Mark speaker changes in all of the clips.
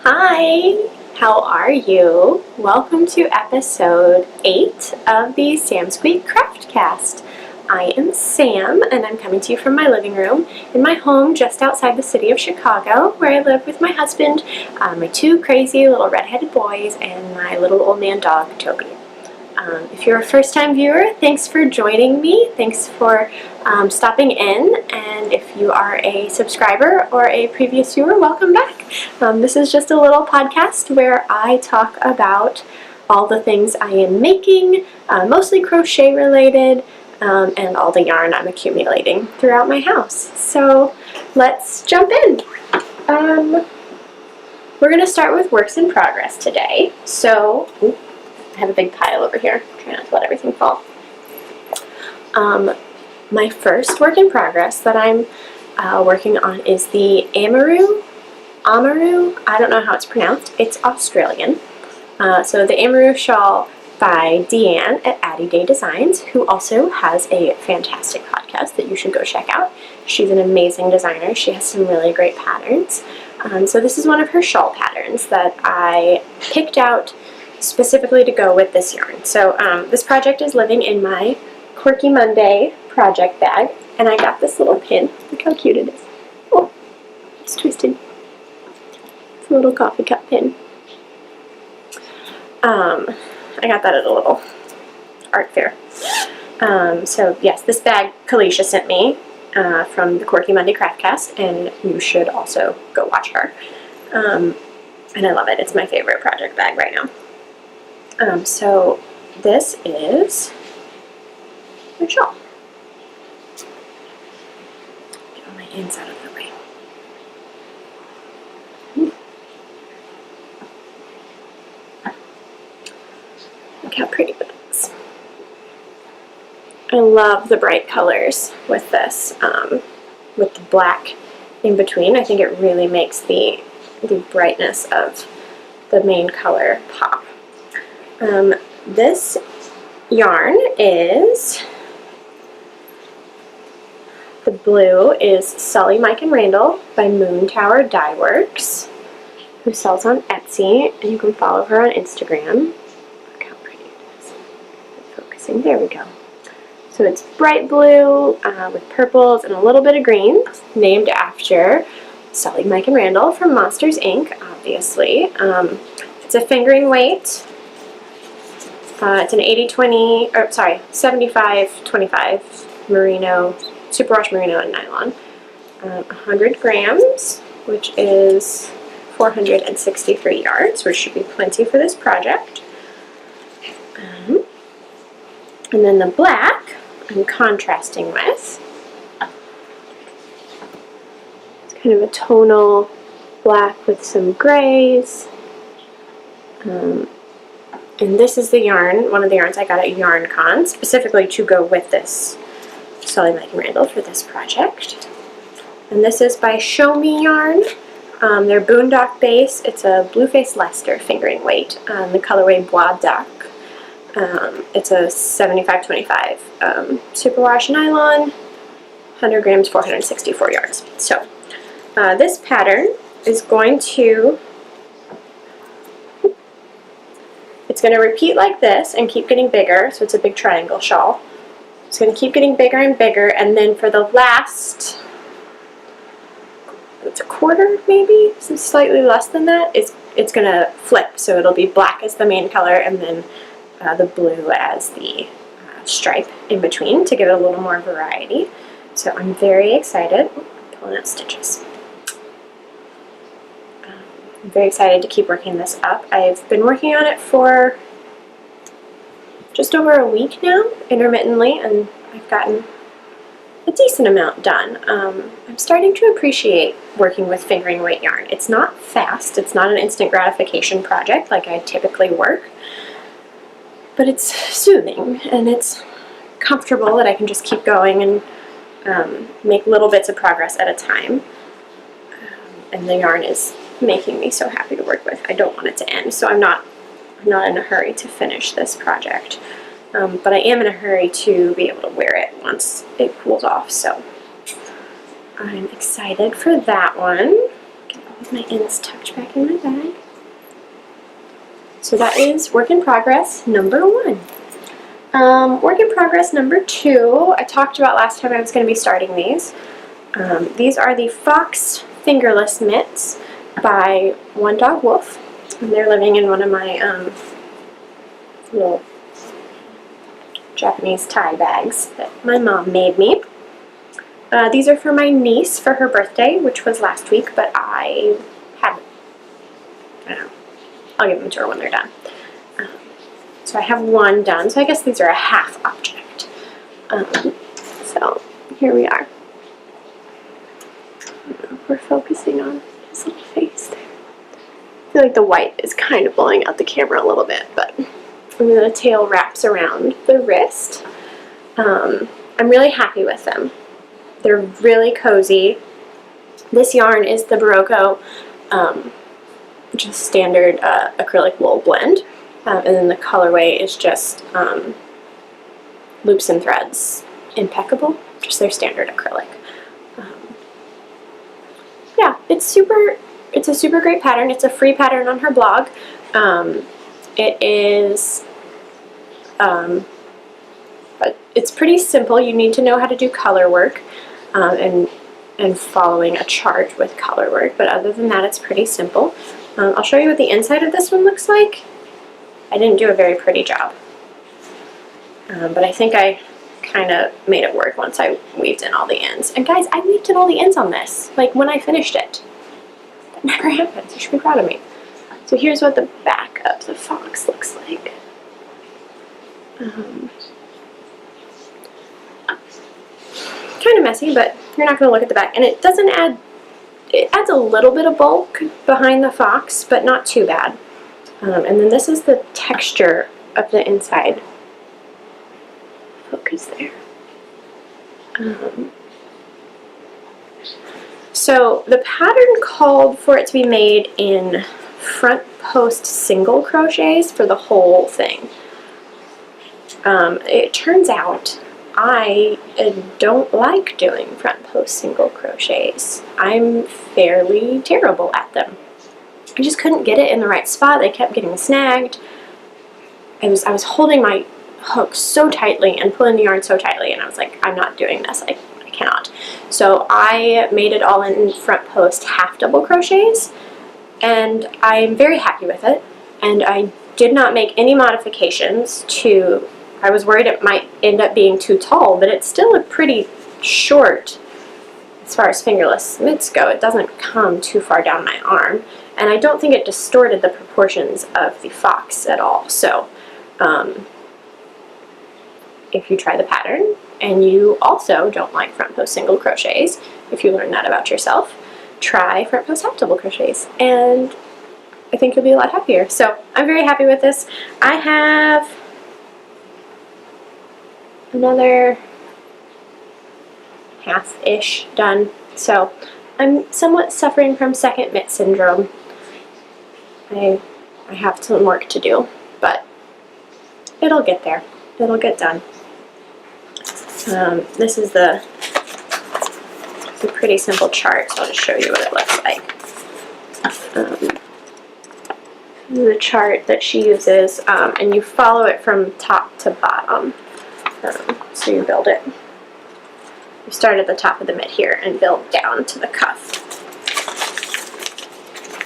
Speaker 1: Hi, how are you? Welcome to episode 8 of the Sam Squeak Craftcast. I am Sam, and I'm coming to you from my living room in my home just outside the city of Chicago, where I live with my husband, my two crazy little redheaded boys, and my little old man dog, Toby. If you're a first-time viewer, thanks for joining me. Thanks for stopping in, and if you are a subscriber or a previous viewer, welcome back. This is just a little podcast where I talk about all the things I am making, mostly crochet related, and all the yarn I'm accumulating throughout my house. So let's jump in. We're going to start with works in progress today. So, I have a big pile over here. Try not to let everything fall. My first work in progress that I'm working on is the Amaroo. I don't know how it's pronounced. It's Australian. So the Amaroo shawl by Deanne at Addydae Designs, who also has a fantastic podcast that you should go check out. She's an amazing designer. She has some really great patterns. So this is one of her shawl patterns that I picked out specifically to go with this yarn. So this project is living in my Quirky Monday project bag, and I got this little pin. Look how cute it is. Oh, it's twisted. It's a little coffee cup pin. I got that at a little art fair. So yes, this bag Kalisha sent me from the Quirky Monday Craftcast, and you should also go watch her. And I love it. It's my favorite project bag right now. So this is my shawl. Get all my ends out of the way. Look how pretty it is. I love the bright colors with this, with the black in between. I think it really makes the brightness of the main color pop. This yarn is, the blue is Sully, Mike, and Randall by Moontower Dyeworks, who sells on Etsy, and you can follow her on Instagram. Look how pretty it is. Focusing, there we go. So it's bright blue with purples and a little bit of green, named after Sully, Mike, and Randall from Monsters, Inc., obviously. It's a fingering weight. It's an 80-20, or sorry, 75-25 merino, superwash merino and nylon. 100 grams, which is 463 yards, which should be plenty for this project. And then the black I'm contrasting with. It's kind of a tonal black with some grays. And this is the yarn, one of the yarns I got at YarnCon, specifically to go with this Sully, Mike, and Randall for this project. And this is by Show Me Yarn. Their Boondock base. It's a Blueface Leicester fingering weight. The colorway Bois d'Arc. It's a 75-25 superwash nylon, 100 grams, 464 yards. So this pattern is going to, it's going to repeat like this and keep getting bigger, so it's a big triangle shawl. It's going to keep getting bigger and bigger, and then for the last, it's a quarter maybe, so slightly less than that, it's going to flip, so it'll be black as the main color and then the blue as the stripe in between to give it a little more variety. So I'm very excited. I'm pulling out stitches. I'm very excited to keep working this up. I've been working on it for just over a week now, intermittently, and I've gotten a decent amount done. I'm starting to appreciate working with fingering weight yarn. It's not fast, it's not an instant gratification project like I typically work, but it's soothing and it's comfortable that I can just keep going and make little bits of progress at a time. And the yarn is making me so happy to work with. I don't want it to end, so I'm not in a hurry to finish this project. But I am in a hurry to be able to wear it once it cools off, so I'm excited for that one. Get all of my ends tucked back in my bag. So that is work in progress number 1. Work in progress number 2, I talked about last time I was going to be starting these. These are the Fox Fingerless mitts by One Dog Woof. And they're living in one of my little Japanese tie bags that my mom made me. These are for my niece for her birthday, which was last week, but I don't know. I'll give them to her when they're done. So I have one done, so I guess these are a half object. So here we are. We're focusing on his little face there. I feel like the white is kind of blowing out the camera a little bit, but the tail wraps around the wrist. I'm really happy with them. They're really cozy. This yarn is the Barocco, which is standard acrylic wool blend. And then the colorway is just loops and threads. Impeccable, just their standard acrylic. Yeah, it's a super great pattern. It's a free pattern on her blog. It is, it's pretty simple. You need to know how to do color work and following a chart with color work, but other than that, it's pretty simple. I'll show you what the inside of this one looks like. I didn't do a very pretty job, but I think I kind of made it work once I weaved in all the ends. And guys, I weaved in all the ends on this, like when I finished it. That never happens. You should be proud of me. So here's what the back of the fox looks like. Kind of messy, but you're not going to look at the back. And it doesn't add, it adds a little bit of bulk behind the fox, but not too bad. And then this is the texture of the inside. Focus there. So the pattern called for it to be made in front post single crochets for the whole thing. It turns out I don't like doing front post single crochets. I'm fairly terrible at them. I just couldn't get it in the right spot. They kept getting snagged. I was holding my hook so tightly and pulling the yarn so tightly, and I was like, I'm not doing this. I cannot. So I made it all in front post half double crochets, and I'm very happy with it. And I did not make any modifications to, I was worried it might end up being too tall, but it's still a pretty short as far as fingerless mitts go. It doesn't come too far down my arm, and I don't think it distorted the proportions of the fox at all. So if you try the pattern and you also don't like front post single crochets, if you learn that about yourself, try front post half double crochets, and I think you'll be a lot happier. So I'm very happy with this. I have another half-ish done, so I'm somewhat suffering from second mitt syndrome. I have some work to do, but it'll get there. It'll get done. This is it's a pretty simple chart, so I'll just show you what it looks like. This is a chart that she uses, and you follow it from top to bottom. So you build it. You start at the top of the mitt here and build down to the cuff.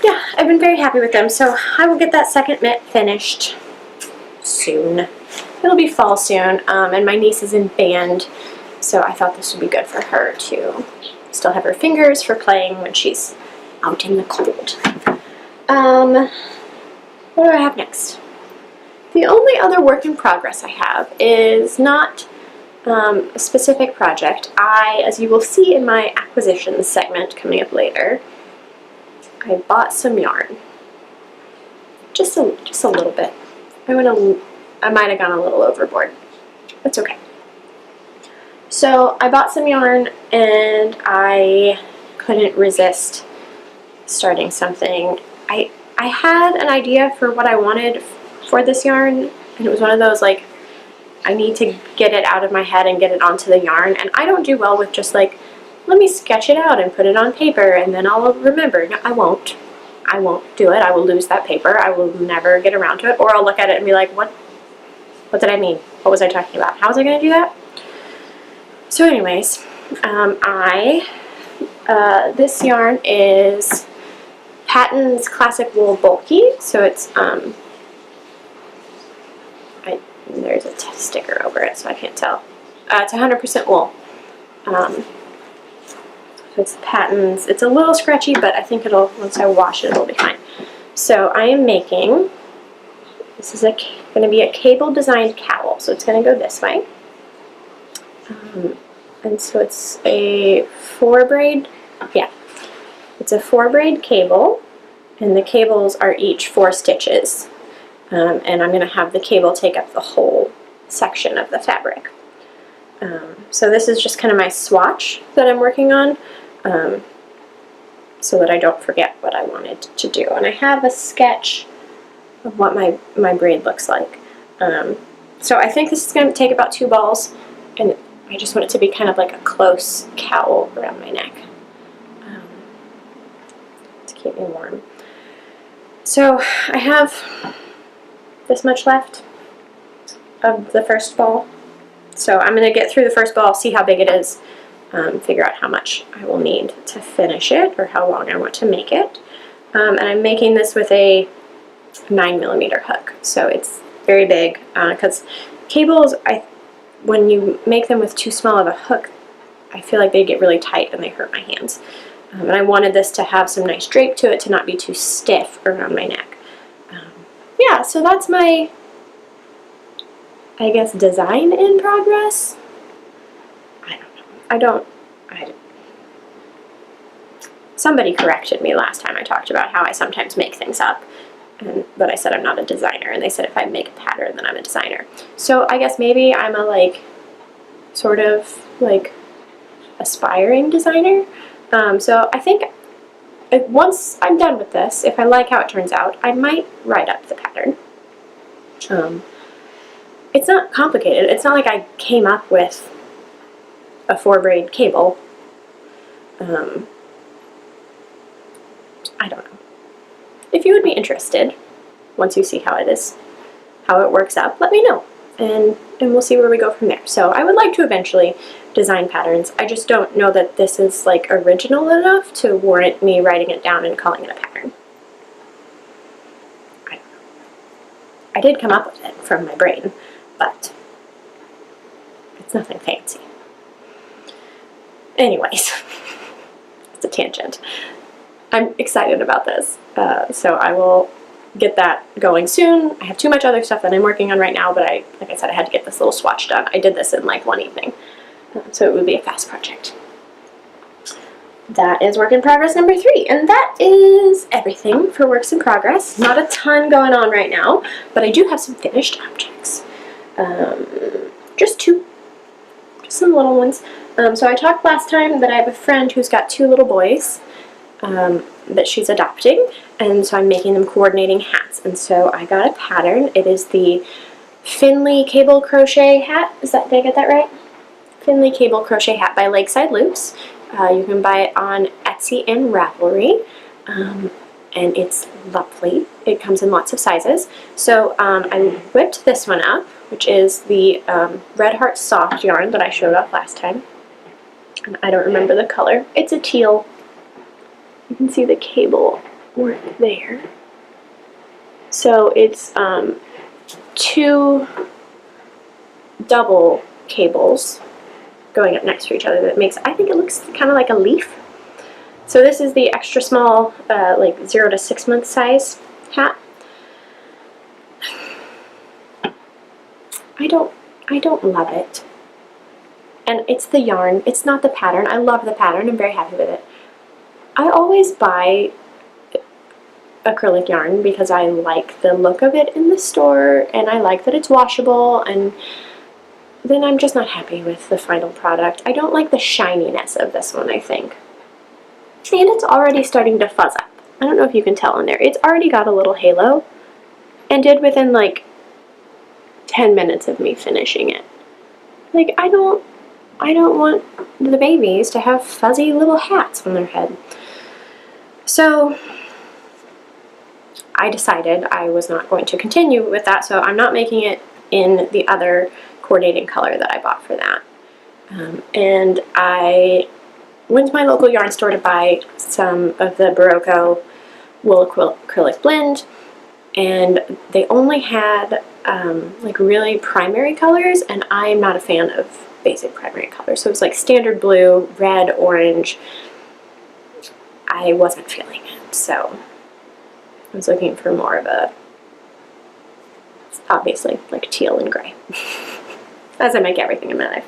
Speaker 1: Yeah, I've been very happy with them, so I will get that second mitt finished soon. It'll be fall soon, and my niece is in band, so I thought this would be good for her to still have her fingers for playing when she's out in the cold. What do I have next? The only other work in progress I have is not a specific project. As you will see in my acquisitions segment coming up later, I bought some yarn. Just a little bit. I might have gone a little overboard. That's okay. So I bought some yarn and I couldn't resist starting something. I had an idea for what I wanted for this yarn, and it was one of those, like, I need to get it out of my head and get it onto the yarn, and I don't do well with just like, let me sketch it out and put it on paper and then I'll remember. No, I won't. I won't do it. I will lose that paper. I will never get around to it, or I'll look at it and be like, what did I mean? What was I talking about? How was I going to do that? So anyways, this yarn is Patton's Classic Wool Bulky, so it's, there's a sticker over it, so I can't tell. It's 100% wool. So it's Patton's. It's a little scratchy, but I think it'll, once I wash it, it'll be fine. So I am making, this is going to be a cable designed cowl, so it's going to go this way. And so it's a 4-braid, yeah, it's a 4-braid cable, and the cables are each 4 stitches. And I'm going to have the cable take up the whole section of the fabric. So this is just kind of my swatch that I'm working on, so that I don't forget what I wanted to do. And I have a sketch of what my braid looks like. So I think this is going to take about 2 balls, and I just want it to be kind of like a close cowl around my neck to keep me warm. So I have this much left of the first ball. So I'm going to get through the first ball, see how big it is, figure out how much I will need to finish it, or how long I want to make it. And I'm making this with a 9mm hook, so it's very big, because cables, when you make them with too small of a hook, I feel like they get really tight and they hurt my hands. And I wanted this to have some nice drape to it, to not be too stiff around my neck. Yeah, so that's my, I guess, design in progress. I don't know. Somebody corrected me last time I talked about how I sometimes make things up. But I said I'm not a designer, and they said if I make a pattern, then I'm a designer. So I guess maybe I'm a, like, sort of, like, aspiring designer. So I think once I'm done with this, if I like how it turns out, I might write up the pattern. It's not complicated. It's not like I came up with a 4-braid cable. I don't know. If you would be interested, once you see how it works out, let me know, and we'll see where we go from there. So I would like to eventually design patterns. I just don't know that this is, like, original enough to warrant me writing it down and calling it a pattern. I don't know. I did come up with it from my brain, but it's nothing fancy. Anyways, it's a tangent. I'm excited about this, so I will get that going soon. I have too much other stuff that I'm working on right now, but like I said, I had to get this little swatch done. I did this in like one evening, so it would be a fast project. That is work in progress number 3, and that is everything for works in progress. Not a ton going on right now, but I do have some finished objects. Just 2, just some little ones. So I talked last time that I have a friend who's got 2 little boys that she's adopting, and so I'm making them coordinating hats. And so I got a pattern. It is the Finley cable crochet hat. Did I get that right? Finley cable crochet hat by Lakeside Loops. You can buy it on Etsy and Ravelry, and it's lovely. It comes in lots of sizes. So I whipped this one up, which is the Red Heart Soft yarn that I showed off last time. And I don't remember the color. It's a teal. You can see the cable work there. So it's 2 double cables going up next to each other that makes, I think it looks kind of like a leaf. So this is the extra small, like 0 to 6 month size hat. I don't love it. And it's the yarn, it's not the pattern. I love the pattern, I'm very happy with it. I always buy acrylic yarn because I like the look of it in the store, and I like that it's washable, and then I'm just not happy with the final product. I don't like the shininess of this one, I think. And it's already starting to fuzz up. I don't know if you can tell in there. It's already got a little halo, and did within like 10 minutes of me finishing it. Like, I don't want the babies to have fuzzy little hats on their head. So I decided I was not going to continue with that, so I'm not making it in the other coordinating color that I bought for that. And I went to my local yarn store to buy some of the Barocco wool acrylic blend, and they only had like really primary colors, and I'm not a fan of basic primary colors. So it was like standard blue, red, orange. I wasn't feeling it, so I was looking for more of a, obviously, like teal and gray, as I make everything in my life.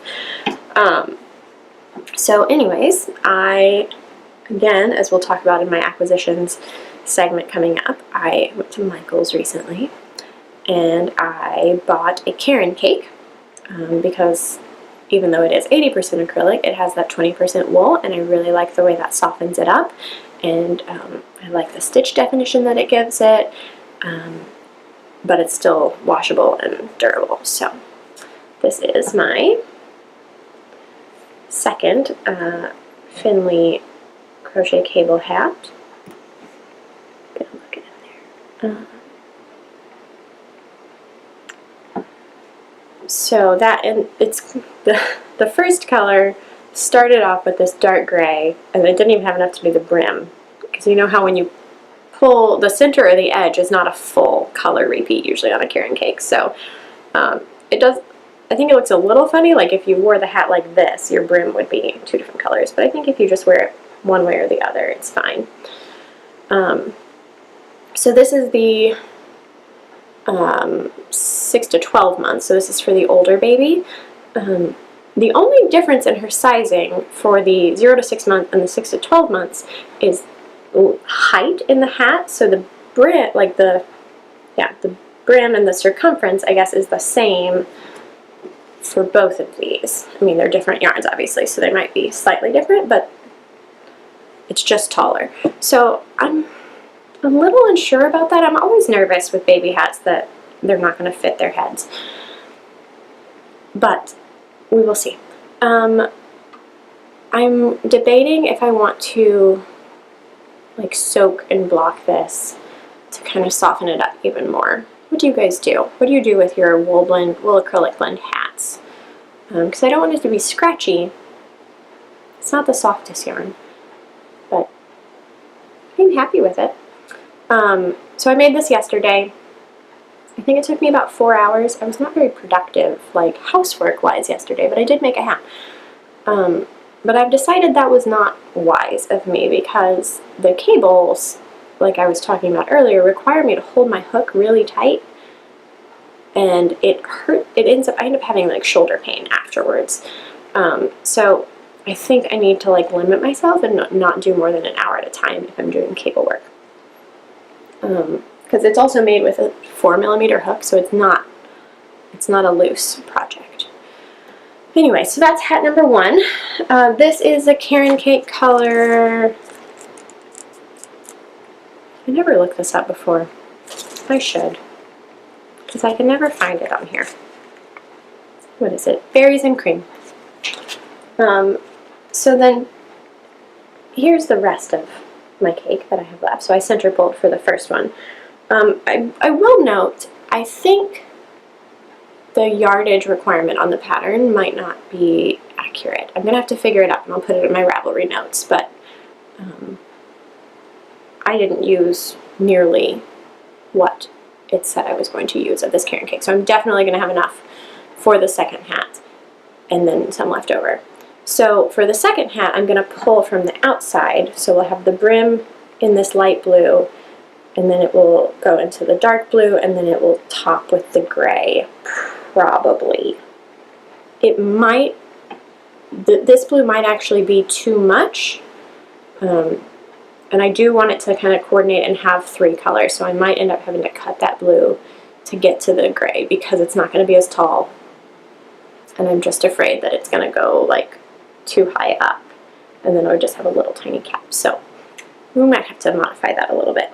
Speaker 1: So anyways, again, as we'll talk about in my acquisitions segment coming up, I went to Michael's recently, and I bought a Caron cake, because even though it is 80% acrylic, it has that 20% wool, and I really like the way that softens it up, and I like the stitch definition that it gives it, but it's still washable and durable. So this is my second Finley crochet cable hat. Get a look in there. So that, and it's the first color started off with this dark gray, and it didn't even have enough to be the brim, because you know how when you pull the center or the edge is not a full color repeat usually on a Caron cake. So it does, I think it looks a little funny, like if you wore the hat like this, your brim would be two different colors, but I think if you just wear it one way or the other, it's fine. So this is the 6 to 12 months, so this is for the older baby. The only difference in her sizing for the 0 to 6 months and the 6 to 12 months is height in the hat. So the brim, like the brim and the circumference, I guess, is the same for both of these. I mean, they're different yarns, obviously, so they might be slightly different, but it's just taller. So I'm a little unsure about that. I'm always nervous with baby hats that they're not going to fit their heads, but we will see. I'm debating if I want to like soak and block this to kind of soften it up even more. What do you guys do? What do you do with your wool acrylic blend hats? Because I don't want it to be scratchy. It's not the softest yarn, but I'm happy with it. So I made this yesterday. I think it took me about 4 hours. I was not very productive, like housework-wise yesterday, but I did make a hat. But I've decided that was not wise of me, because the cables, like I was talking about earlier, require me to hold my hook really tight, and it hurt. I end up having like shoulder pain afterwards. So I think I need to like limit myself and not do more than an hour at a time if I'm doing cable work. Because it's also made with a 4mm hook, so it's not a loose project. Anyway, so that's hat number 1. This is a Caron cake color. I never looked this up before. I should, because I can never find it on here. What is it? Berries and cream. So then here's the rest of my cake that I have left. So I center pulled for the first one. I will note, I think the yardage requirement on the pattern might not be accurate. I'm going to have to figure it out, and I'll put it in my Ravelry notes, but I didn't use nearly what it said I was going to use of this Caron cake. So I'm definitely going to have enough for the second hat, and then some left over. So for the second hat, I'm going to pull from the outside. So we'll have the brim in this light blue, and then it will go into the dark blue, and then it will top with the gray, probably. It might, this blue might actually be too much, and I do want it to kind of coordinate and have 3 colors, so I might end up having to cut that blue to get to the gray, because it's not going to be as tall, and I'm just afraid that it's going to go like too high up, and then it would just have a little tiny cap. So we might have to modify that a little bit.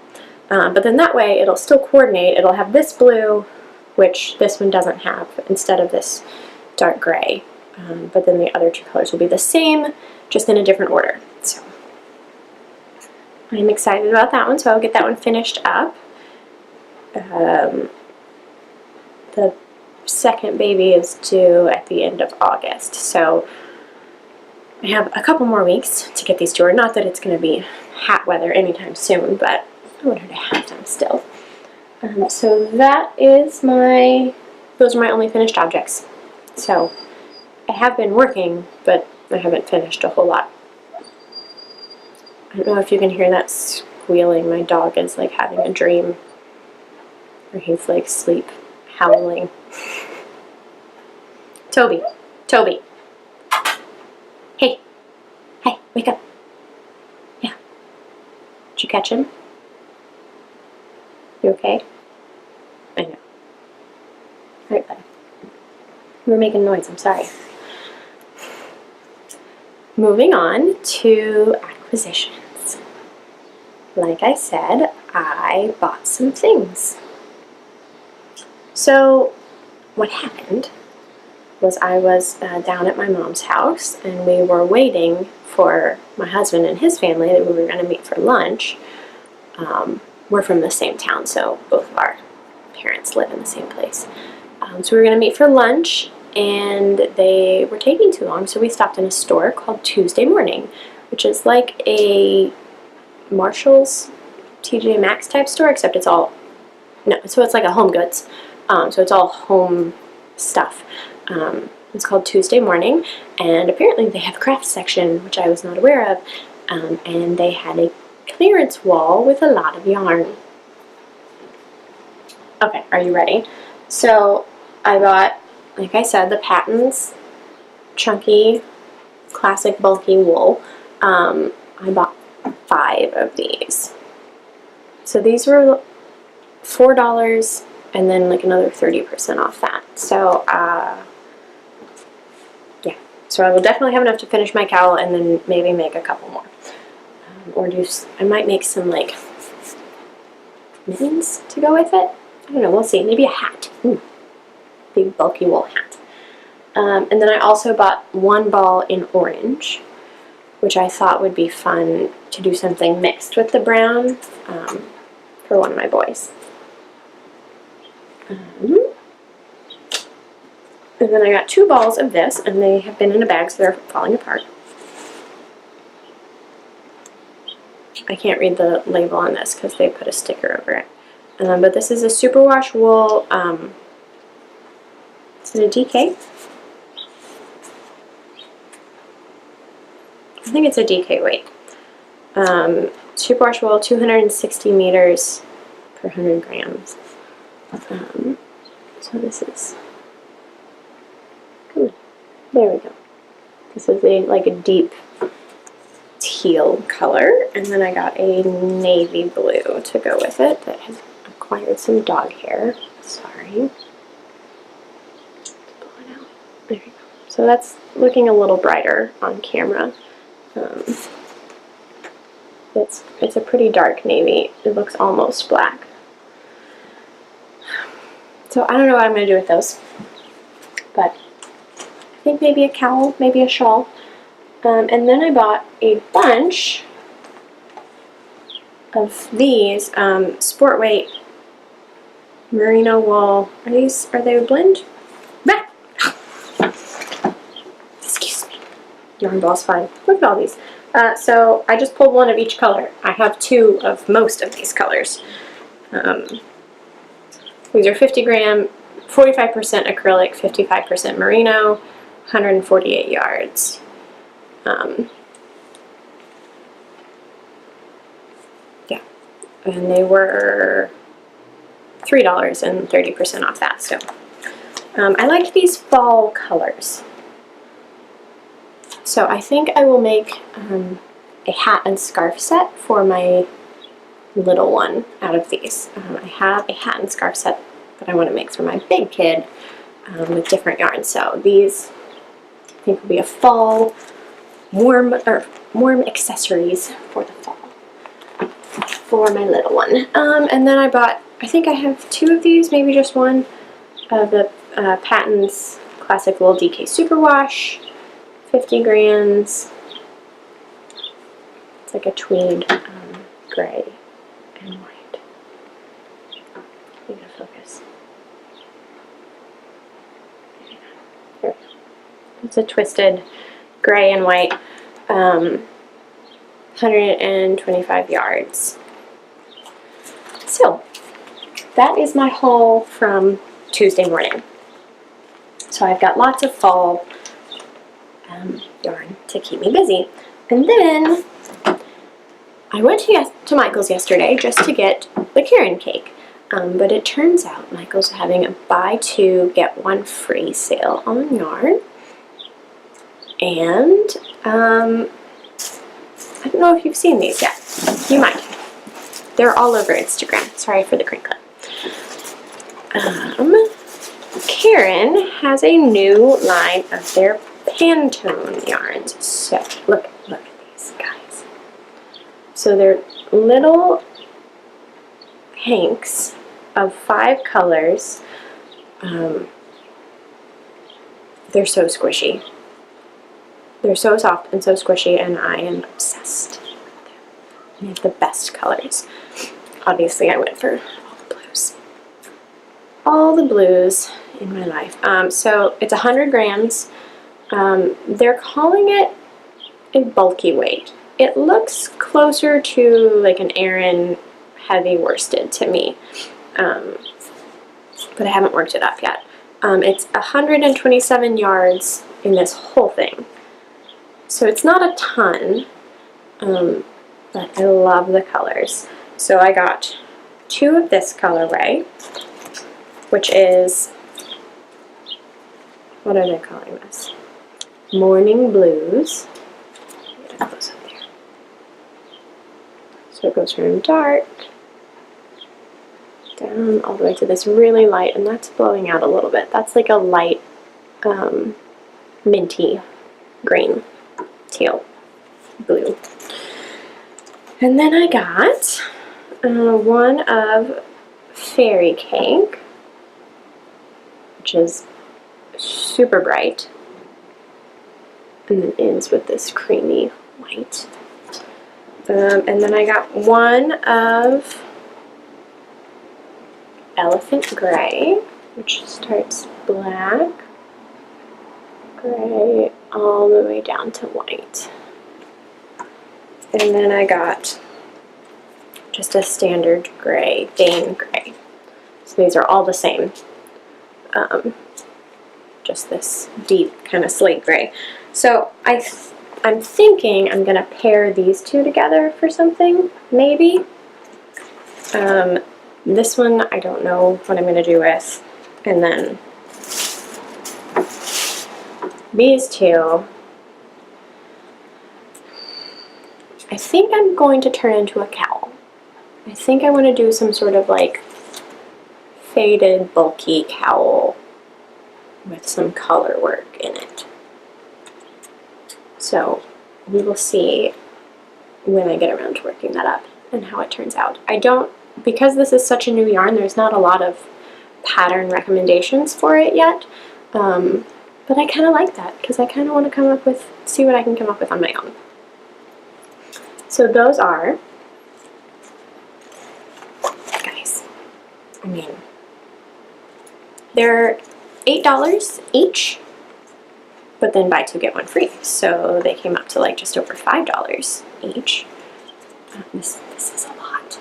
Speaker 1: But then that way it'll still coordinate. It'll have this blue, which this one doesn't have, instead of this dark gray. But then the other 2 colors will be the same, just in a different order. So I'm excited about that one, so I'll get that one finished up. The second baby is due at the end of August, so I have a couple more weeks to get these to her. Not that it's going to be hot weather anytime soon, but I want her to have them still. So that is those are my only finished objects. So I have been working, but I haven't finished a whole lot. I don't know if you can hear that squealing. My dog is like having a dream, or he's like sleep howling. Toby, Toby. Hey, hey, wake up. Yeah. Did you catch him? You okay? I know. Alright, buddy. You were making noise, I'm sorry. Moving on to acquisitions. Like I said, I bought some things. So, what happened was I was down at my mom's house, and we were waiting for my husband and his family that we were going to meet for lunch. We're from the same town, so both of our parents live in the same place. So we were going to meet for lunch, and they were taking too long, so we stopped in a store called Tuesday Morning, which is like a Marshall's, TJ Maxx type store, except it's all, no, so it's like a Home Goods. So it's all home stuff. It's called Tuesday Morning, and apparently they have a craft section, which I was not aware of, and they had a clearance wall with a lot of yarn. Okay, are you ready? So I bought, like I said, the Patton's chunky, classic bulky wool. I bought 5 of these. So these were $4 and then like another 30% off that. So yeah, so I will definitely have enough to finish my cowl and then maybe make a couple more. Or I might make some like mittens to go with it. I don't know, we'll see. Maybe a hat. Big bulky wool hat. And then I also bought 1 ball in orange, which I thought would be fun to do something mixed with the brown for one of my boys. And then I got 2 balls of this, and they have been in a bag, so they're falling apart. I can't read the label on this because they put a sticker over it. But this is a superwash wool. Is it a DK? I think it's a DK weight. Superwash wool, 260 meters per 100 grams. So this is good. There we go. This is like a deep teal color, and then I got a navy blue to go with it that has acquired some dog hair. Sorry. Pull it out. There we go. So that's looking a little brighter on camera. It's a pretty dark navy. It looks almost black. So I don't know what I'm going to do with those, but I think maybe a cowl, maybe a shawl. And then I bought a bunch of these sport weight merino wool. Are they a blend? Excuse me. Yarn ball's fine. Look at all these. So I just pulled 1 of each color. I have 2 of most of these colors. These are 50 gram, 45% acrylic, 55% merino, 148 yards. Yeah, and they were $3 and 30% off that. So I liked these fall colors. So I think I will make a hat and scarf set for my little one out of these. I have a hat and scarf set that I want to make for my big kid with different yarns. So these I think will be a fall warm accessories for the fall for my little one. And then I think I have 2 of these, maybe just 1 of the Patton's Classic Wool DK Superwash, 50 grams. It's like a tweed gray and white. need to focus. It's a twisted gray and white, 125 yards. So that is my haul from Tuesday morning. So I've got lots of fall yarn to keep me busy. And then I went to Michael's yesterday just to get the Karen cake. But it turns out Michael's having a buy two, get one free sale on yarn. And I don't know if you've seen these yet. You might. They're all over Instagram. Sorry for the crinkling. Karen has a new line of their Pantone yarns. So look at these guys. So they're little hanks of 5 colors. They're so squishy. They're so soft and so squishy, and I am obsessed with them. They have the best colors. Obviously, I went for all the blues. All the blues in my life. So it's 100 grams. They're calling it a bulky weight. It looks closer to like an Aran heavy worsted to me, but I haven't worked it up yet. It's 127 yards in this whole thing. So it's not a ton, but I love the colors. So I got 2 of this colorway, which is, what are they calling this? Morning Blues. Put those up there. So it goes from dark down all the way to this really light, and that's blowing out a little bit. That's like a light minty green, teal blue. And then I got one of Fairy Cake, which is super bright, and then ends with this creamy white. And then I got one of Elephant Gray, which starts black, gray, all the way down to white. And then I got just a standard gray, Bane Gray. So these are all the same. Just this deep kind of slate gray. So I'm thinking I'm going to pair these 2 together for something, maybe. This one I don't know what I'm going to do with. And then these 2, I think I'm going to turn into a cowl. I think I want to do some sort of like faded, bulky cowl with some color work in it. So we will see when I get around to working that up and how it turns out. Because this is such a new yarn, there's not a lot of pattern recommendations for it yet, but I kind of like that because I kind of want to see what I can come up with on my own. So those are, guys, I mean, they're $8 each, but then buy 2 get 1 free. So they came up to like just over $5 each. This is a lot.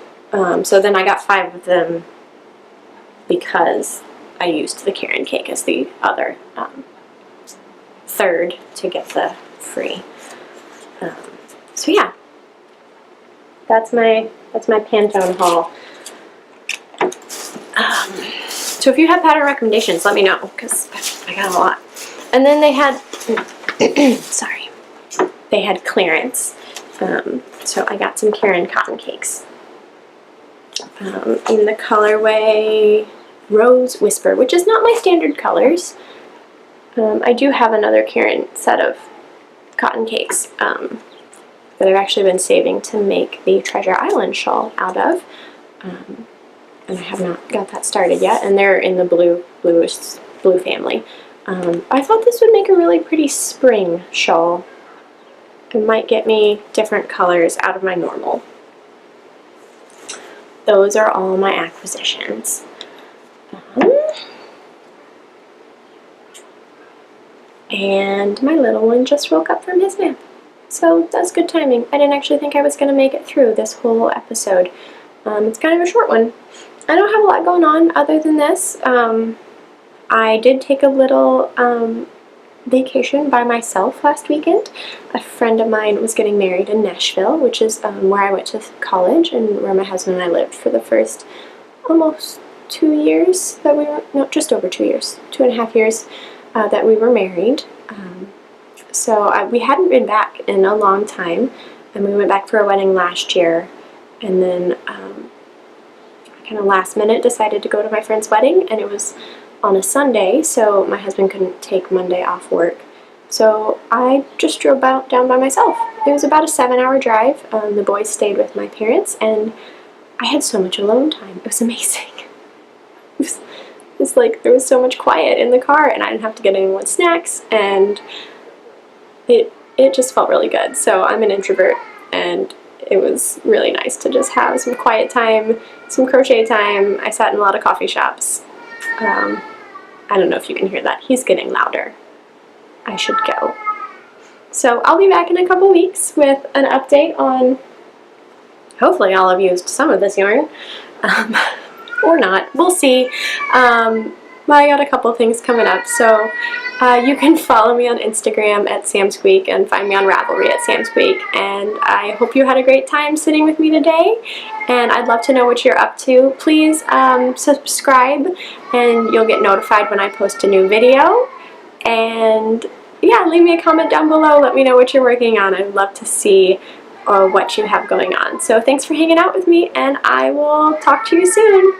Speaker 1: So then I got 5 of them because I used the Karen cake as the other third to get the free. So yeah, that's my Pantone haul. So if you have pattern recommendations, let me know because I got a lot. And then they had, sorry, they had clearance. So I got some Karen cotton cakes in the colorway Rose Whisper, which is not my standard colors. I do have another Karen set of cotton cakes that I've actually been saving to make the Treasure Island shawl out of. And I have not got that started yet, and they're in the blue family. I thought this would make a really pretty spring shawl. It might get me different colors out of my normal. Those are all my acquisitions. And my little one just woke up from his nap. So that's good timing. I didn't actually think I was going to make it through this whole episode. It's kind of a short one. I don't have a lot going on other than this. I did take a little vacation by myself last weekend. A friend of mine was getting married in Nashville, which is where I went to college and where my husband and I lived for the first almost 2 years that we were, no, just over 2 years, 2.5 years that we were married. So we hadn't been back in a long time, and we went back for a wedding last year, and then kind of last minute decided to go to my friend's wedding, and it was on a Sunday, so my husband couldn't take Monday off work. So I just drove down by myself. It was about a 7-hour drive. The boys stayed with my parents, and I had so much alone time. It was amazing. It was like there was so much quiet in the car, and I didn't have to get anyone snacks, and it just felt really good. So I'm an introvert, and it was really nice to just have some quiet time, some crochet time. I sat in a lot of coffee shops. I don't know if you can hear that. He's getting louder. I should go. So I'll be back in a couple weeks with an update on, hopefully I'll have used some of this yarn, or not. We'll see. I got a couple things coming up, so you can follow me on Instagram at samsqueak and find me on Ravelry at samsqueak, and I hope you had a great time sitting with me today, and I'd love to know what you're up to. Please subscribe, and you'll get notified when I post a new video, and yeah, leave me a comment down below. Let me know what you're working on. I'd love to see what you have going on. So thanks for hanging out with me, and I will talk to you soon.